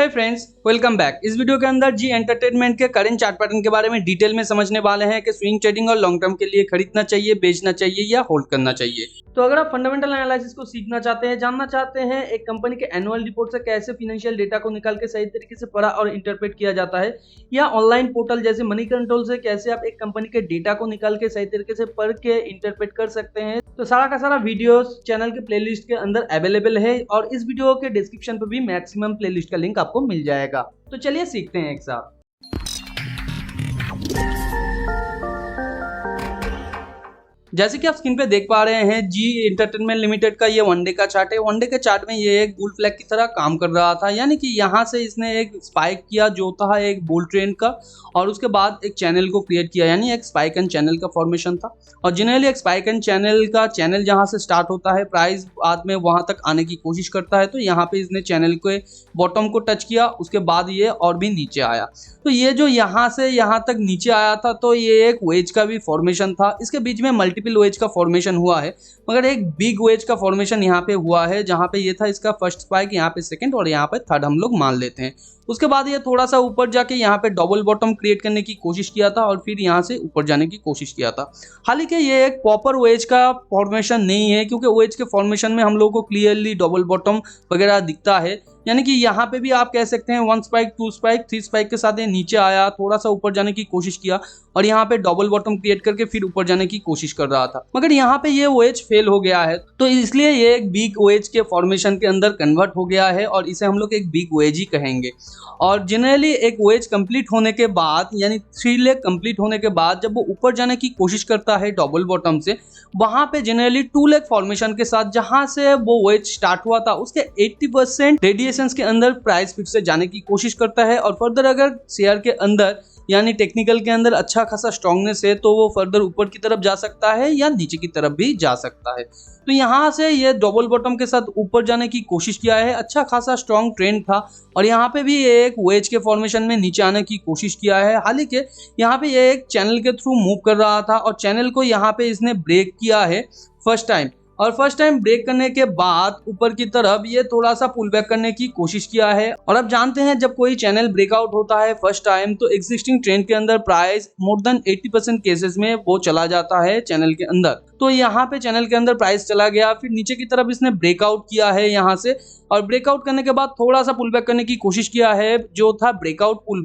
Hi friends, welcome back. इस video के अंदर जी एंटरटेनमेंट के करंट चार्ट पैटर्न के बारे में डिटेल में समझने वाले हैं कि स्विंग ट्रेडिंग और लॉन्ग टर्म के लिए खरीदना चाहिए, बेचना चाहिए या होल्ड करना चाहिए। तो अगर आप फंडामेंटल एनालिसिस को सीखना चाहते हैं, जानना चाहते हैं एक कंपनी के एनुअल रिपोर्ट से कैसे फाइनेंशियल डेटा को निकाल के सही तरीके से पढ़ा और इंटरप्रेट किया जाता है, या ऑनलाइन पोर्टल जैसे मनी कंट्रोल से कैसे आप एक कंपनी के डेटा को निकाल के सही तरीके से पढ़ के इंटरप्रेट कर सकते हैं, तो सारा का सारा वीडियोस चैनल के प्लेलिस्ट के अंदर अवेलेबल है और इस वीडियो के डिस्क्रिप्शन पर भी मैक्सिमम प्लेलिस्ट का लिंक आपको मिल जाएगा। तो चलिए सीखते हैं एक साथ। जैसे कि आप स्क्रीन पे देख पा रहे हैं, जी एंटरटेनमेंट लिमिटेड का ये वनडे का चार्ट है। वनडे के चार्ट में ये एक बुल फ्लैग की तरह काम कर रहा था, यानी कि यहाँ से इसने एक स्पाइक किया जो था एक बुल ट्रेंड का, और उसके बाद एक चैनल को क्रिएट किया, यानी एक स्पाइक एंड चैनल का फॉर्मेशन था। और जनरली एक स्पाइक एंड चैनल का चैनल जहाँ से स्टार्ट होता है, प्राइस बाद में वहाँ तक आने की कोशिश करता है, तो यहाँ पे इसने चैनल के बॉटम को टच किया, उसके बाद ये और भी नीचे आया। तो ये जो यहाँ से यहाँ तक नीचे आया था, तो ये एक वेज का भी फॉर्मेशन था। इसके बीच में मल्टीपल वेज का फॉर्मेशन हुआ है, मगर एक बिग वेज का फॉर्मेशन यहाँ पे हुआ है, जहाँ पे ये था इसका फर्स्ट स्पाइक, यहाँ पे सेकंड और यहाँ पे थर्ड हम लोग मान लेते हैं। उसके बाद ये थोड़ा सा ऊपर जाके यहाँ पे डबल बॉटम क्रिएट करने की कोशिश किया था और फिर यहाँ से ऊपर जाने की कोशिश किया था। हालांकि ये एक प्रॉपर वेज का फॉर्मेशन नहीं है, क्योंकि वेज के फॉर्मेशन में हम लोगों को क्लियरली डबल बॉटम वगैरह दिखता है, यानी कि यहाँ पे भी आप कह सकते हैं 1 स्पाइक 2 स्पाइक 3 स्पाइक के साथ ये नीचे आया, थोड़ा सा ऊपर जाने की कोशिश किया और यहाँ पे डबल बॉटम क्रिएट करके फिर ऊपर जाने की कोशिश कर रहा था, मगर यहाँ पे ये वेज फेल हो गया है। तो इसलिए ये एक बिग वेज के फॉर्मेशन के अंदर कन्वर्ट हो गया है और इसे हम लोग एक बिग वेज ही कहेंगे। और जनरली एक वेज कंप्लीट होने के बाद, यानी 3 लेग कंप्लीट होने के बाद जब वो ऊपर जाने की कोशिश करता है डबल बॉटम से, वहां पे जनरली 2 लेग फॉर्मेशन के साथ जहां से वो वेज स्टार्ट हुआ था उसके 80% रेडिएशंस के अंदर प्राइस फिर से जाने की कोशिश करता है। और फर्दर अगर शेयर के अंदर यानी टेक्निकल के अंदर अच्छा खासा स्ट्रांगनेस है, तो वो फर्दर ऊपर की तरफ जा सकता है या नीचे की तरफ भी जा सकता है। तो यहाँ से ये डबल बॉटम के साथ ऊपर जाने की कोशिश किया है, अच्छा खासा स्ट्रांग ट्रेंड था और यहाँ पे भी ये एक वेज के फॉर्मेशन में नीचे आने की कोशिश किया है। हालांकि यहाँ पे ये एक चैनल के थ्रू मूव कर रहा था और चैनल को यहाँ पे इसने ब्रेक किया है फर्स्ट टाइम, और फर्स्ट टाइम ब्रेक करने के बाद ऊपर की तरफ ये थोड़ा सा पुल बैक करने की कोशिश किया है। और अब जानते हैं जब कोई चैनल ब्रेकआउट होता है फर्स्ट टाइम, तो एग्जिस्टिंग ट्रेंड के अंदर प्राइस मोर देन 80% केसेस में वो चला जाता है चैनल के अंदर। तो यहाँ पे चैनल के अंदर प्राइस चला गया, फिर नीचे की तरफ इसने ब्रेकआउट किया है यहाँ से, और ब्रेकआउट करने के बाद थोड़ा सा पुल बैक करने की कोशिश किया है जो था ब्रेकआउट पुल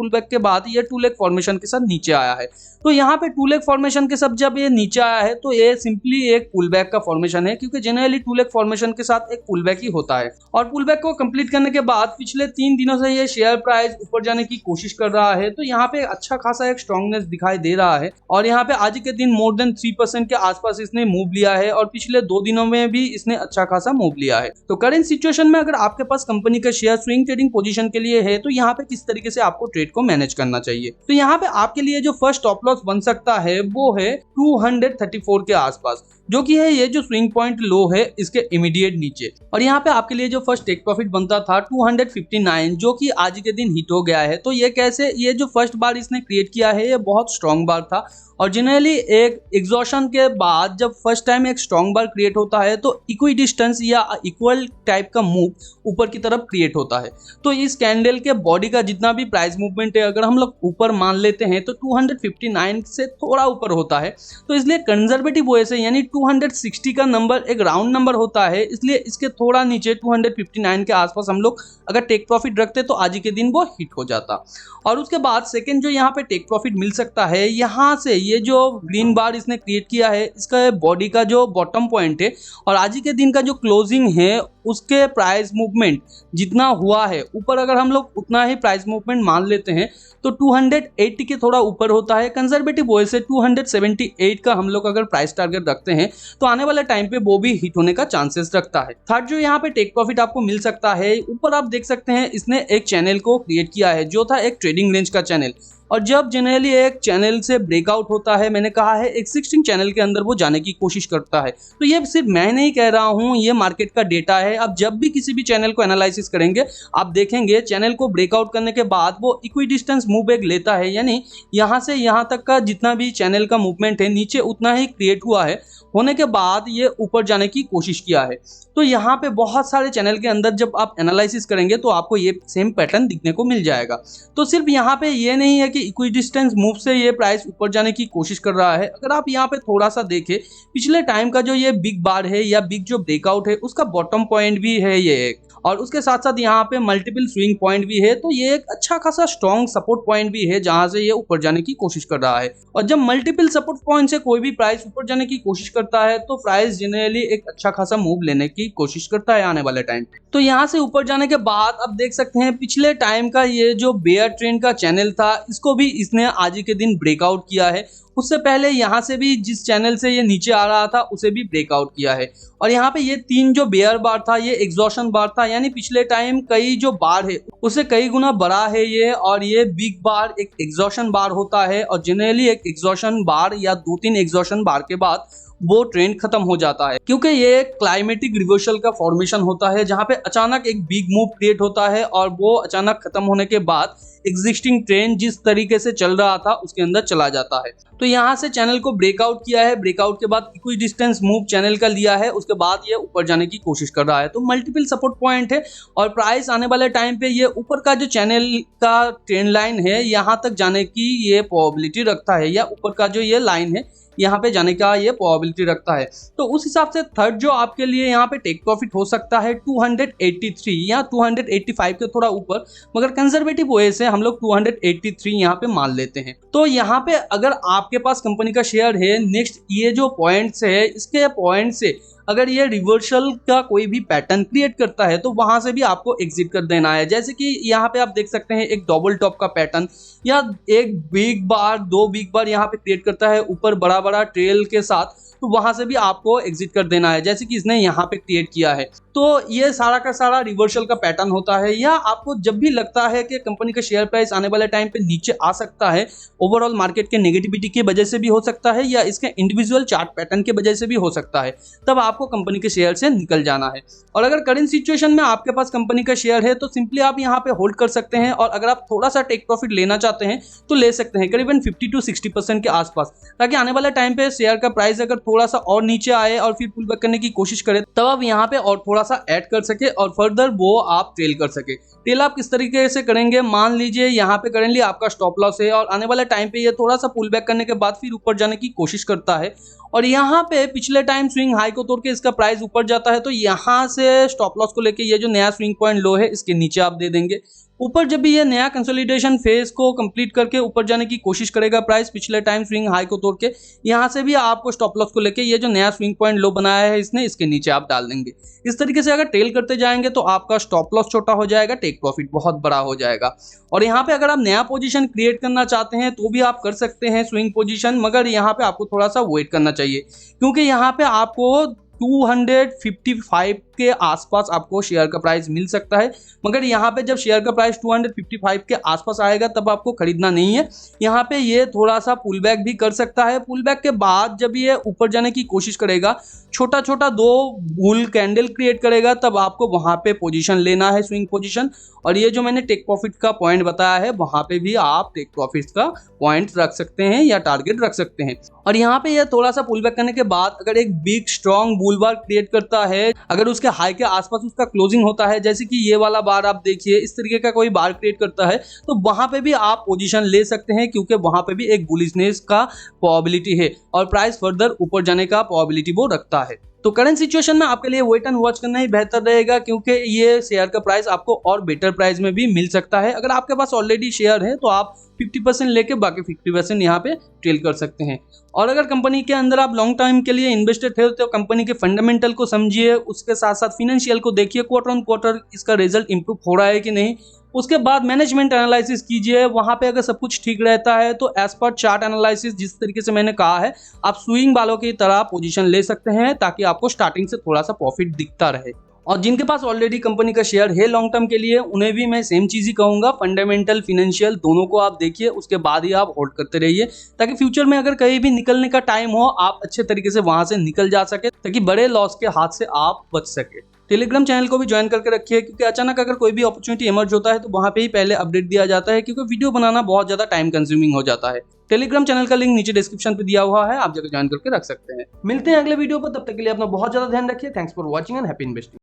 बैक के बाद ये 2 लेग फॉर्मेशन के साथ नीचे आया है। तो यहाँ पे 2 लेग फॉर्मेशन के साथ जब ये नीचे आया है, तो ये सिंपली एक पुल बैक का फॉर्मेशन है, क्योंकि जनरली 2 लेग फॉर्मेशन के साथ एक पुल बैक ही होता है। और पुल बैक को कंप्लीट करने के बाद पिछले 3 दिनों से ये शेयर प्राइस ऊपर जाने की कोशिश कर रहा है, तो यहाँ पे अच्छा खासा एक स्ट्रांगनेस दिखाई दे रहा है। और यहाँ पे आज के दिन मोर देन 3% के आसपास इसने मूव लिया है और पिछले 2 दिनों में भी इसने अच्छा खासा मूव लिया है। तो करंट सिचुएशन में अगर आपके पास कंपनी का शेयर स्विंग ट्रेडिंग पोजीशन के लिए है, तो यहाँ पे किस तरीके से आपको ट्रेड को मैनेज करना चाहिए। तो यहाँ पे आपके लिए जो फर्स्ट स्टॉप लॉस बन सकता है वो है 234 के आसपास, जो कि है ये जो स्विंग पॉइंट लो है इसके इमीडिएट नीचे। और यहाँ पे आपके लिए जो फर्स्ट टेक प्रॉफिट बनता था 259, जो कि आज के दिन हिट हो गया है। तो ये कैसे, ये जो फर्स्ट बार इसने क्रिएट किया है ये बहुत स्ट्रॉन्ग बार था, और जनरली एक एग्जॉशन के बाद जब फर्स्ट टाइम एक स्ट्रॉन्ग बार क्रिएट होता है तो इक्वी डिस्टेंस या इक्वल टाइप का मूव ऊपर की तरफ क्रिएट होता है। तो इस कैंडल के बॉडी का जितना भी प्राइस मूवमेंट है, अगर हम लोग ऊपर मान लेते हैं तो 259 से थोड़ा ऊपर होता है। तो इसलिए कंजर्वेटिव वे से, यानी 260 का नंबर एक राउंड नंबर होता है, इसलिए इसके थोड़ा नीचे 259 के आसपास हम लोग अगर टेक प्रॉफिट रखते तो आज के दिन वो हिट हो जाता। और उसके बाद सेकेंड जो यहाँ पे टेक प्रॉफिट मिल सकता है, यहाँ से ये जो ग्रीन बार इसने क्रिएट किया है इसका बॉडी का जो बॉटम पॉइंट है और आज के दिन का जो क्लोजिंग है उसके प्राइस मूवमेंट जितना हुआ है ऊपर, अगर हम लोग उतना ही प्राइस मूवमेंट मान लेते हैं तो 280 के थोड़ा ऊपर होता है। कंजर्वेटिव वे से 278 का हम लोग अगर प्राइस टारगेट रखते हैं तो आने वाले टाइम पे वो भी हिट होने का चांसेस रखता है। थर्ड जो यहाँ पे टेक प्रॉफिट आपको मिल सकता है, ऊपर आप देख सकते हैं इसने एक चैनल को क्रिएट किया है जो था एक ट्रेडिंग रेंज का चैनल, और जब जनरली एक चैनल से ब्रेकआउट होता है, मैंने कहा है एग्जिस्टिंग चैनल के अंदर वो जाने की कोशिश करता है। तो ये सिर्फ मैं नहीं कह रहा हूँ, ये मार्केट का डेटा है, है। अब जब भी किसी भी चैनल को एनालिसिस करेंगे आप देखेंगे चैनल को ब्रेकआउट करने के बाद वो इक्विडिस्टेंस मूव बैक लेता है, यानी यहाँ से यहाँ तक का जितना भी चैनल का मूवमेंट है नीचे उतना ही क्रिएट हुआ है, होने के बाद ये ऊपर जाने की कोशिश किया है। तो यहाँ पे बहुत सारे चैनल के अंदर जब आप एनालिसिस करेंगे तो आपको ये सेम पैटर्न दिखने को मिल जाएगा। तो सिर्फ यहाँ पे ये नहीं है कि इक्विडिस्टेंस मूव से ये प्राइस ऊपर जाने की कोशिश कर रहा है। अगर आप यहाँ पे थोड़ा सा देखें पिछले टाइम का जो ये बिग बार है या बिग जो ब्रेकआउट है उसका बॉटम पॉइंट भी है ये एक, और उसके साथ साथ यहाँ पे मल्टीपल स्विंग पॉइंट भी है। तो ये एक अच्छा खासा स्ट्रॉन्ग सपोर्ट पॉइंट भी है जहां से ये ऊपर जाने की कोशिश कर रहा है। और जब मल्टीपल सपोर्ट पॉइंट से कोई भी प्राइस ऊपर जाने की कोशिश करता है तो प्राइस जनरली एक अच्छा खासा मूव लेने की कोशिश करता है आने वाले टाइम पे। तो यहाँ से ऊपर जाने के बाद अब देख सकते हैं पिछले टाइम का ये जो बेयर ट्रेंड का चैनल था इसको भी इसने आज ही के दिन ब्रेकआउट किया है। उससे पहले यहाँ से भी जिस चैनल से ये नीचे आ रहा था उसे भी ब्रेकआउट किया है। और यहाँ पे ये तीन जो बेयर बार था ये एग्जॉशन बार था, यानी पिछले टाइम कई जो बार है उससे कई गुना बड़ा है ये। और ये बिग बार एक एग्जॉशन बार होता है और जनरली एक एग्जॉशन बार या 2-3 एग्जॉशन बार के बाद वो ट्रेंड खत्म हो जाता है, क्योंकि ये क्लाइमेटिक रिवर्सल का फॉर्मेशन होता है जहां पे अचानक एक बिग मूव क्रिएट होता है और वो अचानक खत्म होने के बाद एग्जिस्टिंग ट्रेंड जिस तरीके से चल रहा था उसके अंदर चला जाता है। तो यहाँ से चैनल को ब्रेकआउट किया है, ब्रेकआउट के बाद इक्विडिस्टेंस मूव चैनल का लिया है, उसके बाद ये ऊपर जाने की कोशिश कर रहा है। तो मल्टीपल सपोर्ट पॉइंट है और प्राइस आने वाले टाइम पे ये ऊपर का जो चैनल का ट्रेंड लाइन है यहाँ तक जाने की ये प्रोबेबिलिटी रखता है, या ऊपर का जो ये लाइन है यहाँ पे जाने का ये प्रोबेबिलिटी रखता है। तो उस हिसाब से थर्ड जो आपके लिए यहाँ पे टेक प्रॉफिट हो सकता है 283 या 285 के थोड़ा ऊपर, मगर कंजर्वेटिव वे से हम लोग 283 यहाँ पे मान लेते हैं। तो यहाँ पे अगर आपके पास कंपनी का शेयर है, नेक्स्ट ये जो पॉइंट्स है इसके पॉइंट से अगर ये रिवर्सल का कोई भी पैटर्न क्रिएट करता है तो वहां से भी आपको एग्जिट कर देना है। जैसे कि यहाँ पे आप देख सकते हैं एक डबल टॉप का पैटर्न या एक बिग बार 2 बिग बार यहाँ पे क्रिएट करता है ऊपर बड़ा बड़ा ट्रेल के साथ, तो वहां से भी आपको एग्जिट कर देना है जैसे कि इसने यहाँ पे क्रिएट किया है। तो ये सारा का सारा रिवर्सल का पैटर्न होता है। या आपको जब भी लगता है कि कंपनी का शेयर प्राइस आने वाले टाइम पे नीचे आ सकता है, ओवरऑल मार्केट के नेगेटिविटी की वजह से भी हो सकता है या इसके इंडिविजुअल चार्ट पैटर्न की वजह से भी हो सकता है, तब आपको कंपनी के शेयर से निकल जाना है। और अगर करंट सिचुएशन में आपके पास कंपनी का शेयर है तो सिंपली आप यहाँ पे होल्ड कर सकते हैं, और अगर आप थोड़ा सा टेक प्रॉफिट लेना चाहते हैं तो ले सकते हैं करीबन 50 to 60% के आसपास, ताकि आने वाले टाइम पे शेयर का प्राइस अगर थोड़ा सा और नीचे आए और फिर पुल बैक करने की कोशिश करें तब आप यहाँ पे और थोड़ा सा ऐड कर सके और फर्दर वो आप ट्रेल कर सके। ट्रेल आप किस तरीके से करेंगे, मान लीजिए यहाँ पे करेंटली आपका स्टॉप लॉस है और आने वाले टाइम पे ये थोड़ा सा पुल बैक करने के बाद फिर ऊपर जाने की कोशिश करता है और यहाँ पे पिछले टाइम स्विंग हाई को तोड़ के इसका प्राइस ऊपर जाता है, तो यहाँ से स्टॉप लॉस को लेके ये जो नया स्विंग पॉइंट लो है इसके नीचे आप दे देंगे। ऊपर जब भी ये नया कंसोलिडेशन फेज को कंप्लीट करके ऊपर जाने की कोशिश करेगा प्राइस पिछले टाइम स्विंग हाई को तोड़ के, यहाँ से भी आपको स्टॉप लॉस को लेके ये जो नया स्विंग पॉइंट लो बनाया है इसने इसके नीचे आप डाल देंगे। इस तरीके से अगर टेल करते जाएंगे तो आपका स्टॉप लॉस छोटा हो जाएगा, टेक प्रॉफिट बहुत बड़ा हो जाएगा। और यहाँ पे अगर आप नया पोजीशन क्रिएट करना चाहते हैं तो भी आप कर सकते हैं स्विंग पोजीशन, मगर यहाँ पे आपको थोड़ा सा वेट करना चाहिए क्योंकि यहाँ पे आपको 255 के आसपास आपको शेयर का प्राइस मिल सकता है, मगर यहाँ पे जब शेयर का प्राइस 255 के आसपास आएगा तब आपको खरीदना नहीं है। यहाँ पे ये थोड़ा सा पुल बैक भी कर सकता है। पुल बैक के बाद जब ये ऊपर जाने की कोशिश करेगा, छोटा छोटा 2 बुल कैंडल क्रिएट करेगा, तब आपको वहाँ पे पोजीशन लेना है स्विंग पोजीशन। और ये जो मैंने टेक प्रॉफिट का पॉइंट बताया है वहाँ पे भी आप टेक प्रॉफिट का पॉइंट रख सकते हैं या टारगेट रख सकते हैं। और यहाँ पे ये थोड़ा सा पुल बैक करने के बाद अगर एक बिग स्ट्रॉन्ग बुल बार क्रिएट करता है, अगर उसके हाई के आसपास उसका क्लोजिंग होता है, जैसे कि ये वाला बार आप देखिए इस तरीके का कोई बार क्रिएट करता है, तो वहां पे भी आप पोजीशन ले सकते हैं क्योंकि वहां पे भी एक बुलिशनेस का प्रोबेबिलिटी है और प्राइस फर्दर ऊपर जाने का प्रोबेबिलिटी वो रखता है। तो करंट सिचुएशन में आपके लिए वेट एंड वॉच करना ही बेहतर रहेगा क्योंकि ये शेयर का प्राइस आपको और बेटर प्राइस में भी मिल सकता है। अगर आपके पास ऑलरेडी शेयर है तो आप 50% लेके बाकी 50% यहाँ पे ट्रेल कर सकते हैं। और अगर कंपनी के अंदर आप लॉन्ग टाइम के लिए इन्वेस्टेड थे तो कंपनी के फंडामेंटल को समझिए, उसके साथ साथ फिनेंशियल को देखिए, क्वार्टर ऑन क्वार्टर इसका रिजल्ट इंप्रूव हो रहा है कि नहीं। उसके बाद मैनेजमेंट एनालिसिस कीजिए, वहां पे अगर सब कुछ ठीक रहता है तो एज पर चार्ट एनालिसिस जिस तरीके से मैंने कहा है आप स्विंग वालों की तरह पोजीशन ले सकते हैं ताकि आपको स्टार्टिंग से थोड़ा सा प्रॉफिट दिखता रहे। और जिनके पास ऑलरेडी कंपनी का शेयर है लॉन्ग टर्म के लिए उन्हें भी मैं सेम चीज़ ही कहूँगा, फंडामेंटल फिनेंशियल दोनों को आप देखिए, उसके बाद ही आप होल्ड करते रहिए ताकि फ्यूचर में अगर कहीं भी निकलने का टाइम हो आप अच्छे तरीके से वहां से निकल जा सके ताकि बड़े लॉस के हाथ से आप बच सके। टेलीग्राम चैनल को भी ज्वाइन करके रखिए, क्योंकि अचानक अगर कोई भी अपॉर्चुनिटी इमर्ज होता है तो वहाँ पे ही पहले अपडेट दिया जाता है, क्योंकि वीडियो बनाना बहुत ज़्यादा टाइम कंज्यूमिंग हो जाता है। टेलीग्राम चैनल का लिंक नीचे डिस्क्रिप्शन पे दिया हुआ है, आप जाकर ज्वाइन करके रख सकते हैं। मिलते हैं अगले वीडियो पर, तब तक के लिए अपना बहुत ज़्यादा ध्यान रखिए। Thanks for watching and happy investing.